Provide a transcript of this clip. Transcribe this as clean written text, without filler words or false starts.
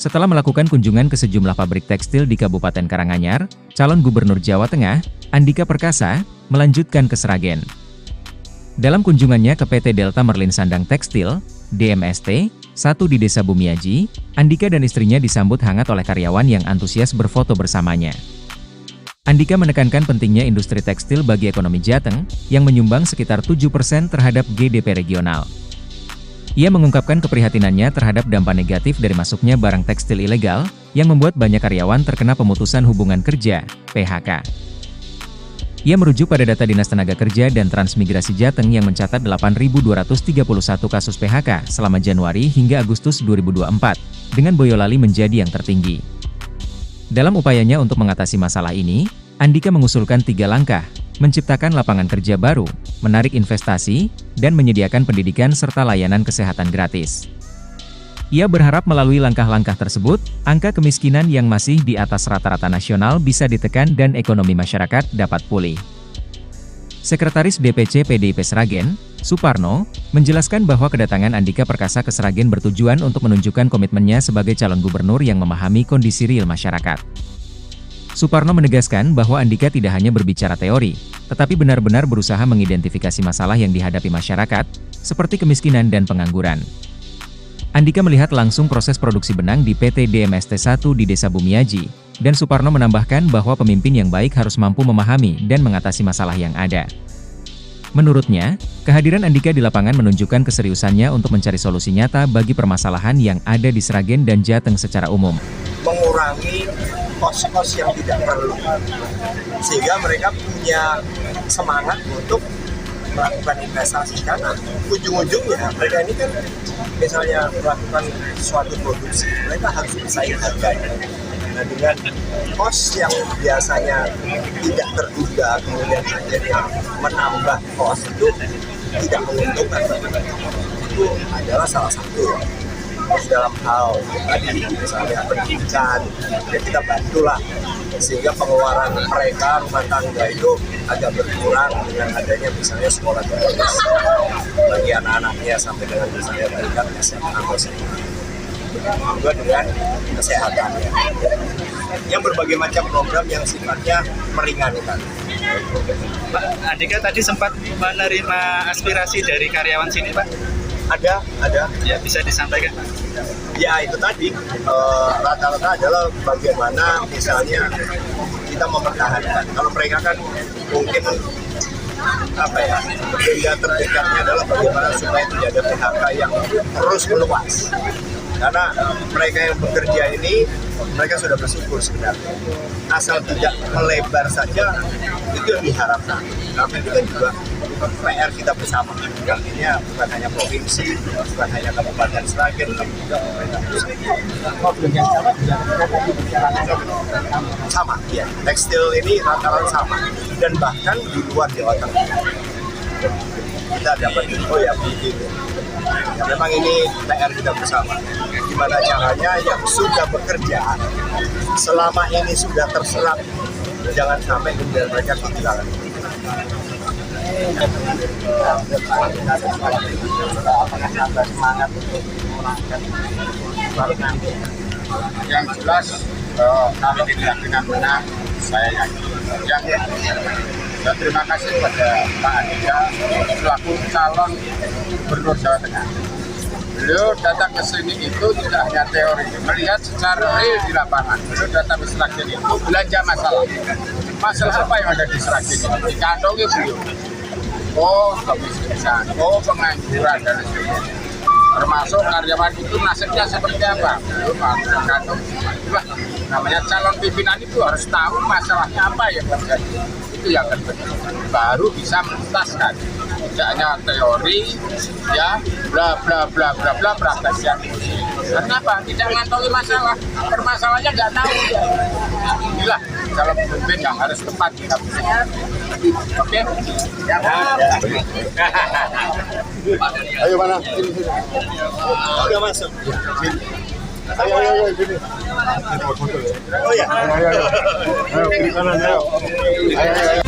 Setelah melakukan kunjungan ke sejumlah pabrik tekstil di Kabupaten Karanganyar, calon Gubernur Jawa Tengah, Andika Perkasa, melanjutkan ke Sragen. Dalam kunjungannya ke PT Delta Merlin Sandang Tekstil, DMST, 1 di Desa Bumiaji, Andika dan istrinya disambut hangat oleh karyawan yang antusias berfoto bersamanya. Andika menekankan pentingnya industri tekstil bagi ekonomi Jateng, yang menyumbang sekitar 7% terhadap GDP regional. Ia mengungkapkan keprihatinannya terhadap dampak negatif dari masuknya barang tekstil ilegal, yang membuat banyak karyawan terkena pemutusan hubungan kerja, PHK. Ia merujuk pada data Dinas Tenaga Kerja dan Transmigrasi Jateng yang mencatat 8.231 kasus PHK selama Januari hingga Agustus 2024, dengan Boyolali menjadi yang tertinggi. Dalam upayanya untuk mengatasi masalah ini, Andika mengusulkan 3 langkah, menciptakan lapangan kerja baru, menarik investasi, dan menyediakan pendidikan serta layanan kesehatan gratis. Ia berharap melalui langkah-langkah tersebut, angka kemiskinan yang masih di atas rata-rata nasional bisa ditekan dan ekonomi masyarakat dapat pulih. Sekretaris DPC PDIP Sragen, Suparno, menjelaskan bahwa kedatangan Andika Perkasa ke Sragen bertujuan untuk menunjukkan komitmennya sebagai calon gubernur yang memahami kondisi real masyarakat. Suparno menegaskan bahwa Andika tidak hanya berbicara teori, tetapi benar-benar berusaha mengidentifikasi masalah yang dihadapi masyarakat, seperti kemiskinan dan pengangguran. Andika melihat langsung proses produksi benang di PT DMST 1 di Desa Bumiaji, dan Suparno menambahkan bahwa pemimpin yang baik harus mampu memahami dan mengatasi masalah yang ada. Menurutnya, kehadiran Andika di lapangan menunjukkan keseriusannya untuk mencari solusi nyata bagi permasalahan yang ada di Sragen dan Jateng secara umum. Mengurangi kos-kos yang tidak perlu, sehingga mereka punya semangat untuk melakukan investasi, karena ujung-ujungnya mereka ini kan misalnya melakukan suatu produksi, mereka harus bersaing harganya. Nah, dengan kos yang biasanya tidak terduga kemudian akhirnya menambah kos itu tidak menguntungkan. Itu adalah salah satu. Terus dalam hal tadi misalnya pendidikan, ya kita bantulah sehingga pengeluaran mereka rumah tangga itu agak berkurang dengan adanya misalnya sekolah gratis bagi anak-anaknya sampai dengan misalnya tingkat SMA atau SMA. Juga dengan kesehatan, yang berbagai macam program yang sifatnya meringankan. Pak Andika tadi sempat menerima aspirasi dari karyawan sini, Pak? Ada. Ya, bisa disampaikan, Pak? Ya, itu tadi rata-rata adalah bagaimana misalnya kita mempertahankan. Kalau mereka kan mungkin agenda terdekatnya adalah bagaimana supaya tidak ada PHK yang terus meluas. Karena mereka yang bekerja ini, mereka sudah bersyukur sebenarnya. Asal tidak melebar saja, itu yang diharapkan. Tapi itu kan juga PR kita bersama. Artinya bukan hanya provinsi, bukan hanya Kabupaten Sragen, tapi juga pemerintah pusat. Sama, ya. Tekstil ini rata-rata sama. Dan bahkan di luar Jawa Tengah. Kita dapat info ya begitu. Ya, memang ini PR kita bersama. Gimana caranya yang sudah bekerja selama ini sudah terserap, jangan sampai kemudian mereka kehilangan. Yang jelas kami tidak dengan menang, saya yakin. Dan terima kasih kepada Pak Andika selaku calon Gubernur Jawa Tengah. Beliau datang ke sini itu tidak hanya teori, melihat secara real di lapangan. Beliau datang ke Sragen itu belanja masalah apa yang ada di Sragen ini, dikantongi beliau. Oh, kemiskinan, oh pengangguran dan sebagainya. Termasuk karyawan itu nasibnya seperti apa? Belum mengandung. Itulah namanya calon pimpinan itu harus tahu masalahnya apa yang terjadi. Itu yang terpenting. Baru bisa menuntaskan. Tidak hanya teori, ya bla bla bla bla bla praktek yang kenapa? Tidak ngantongi masalah. Permasalahannya nggak tahu. Ya. Inilah calon pemimpin yang harus tepat kita pilih. Oke? Ya. Ayo mana? Udah masuk. Ayo, sini. Oh ya. Ayo, kiri kanan, ayo. Ayo.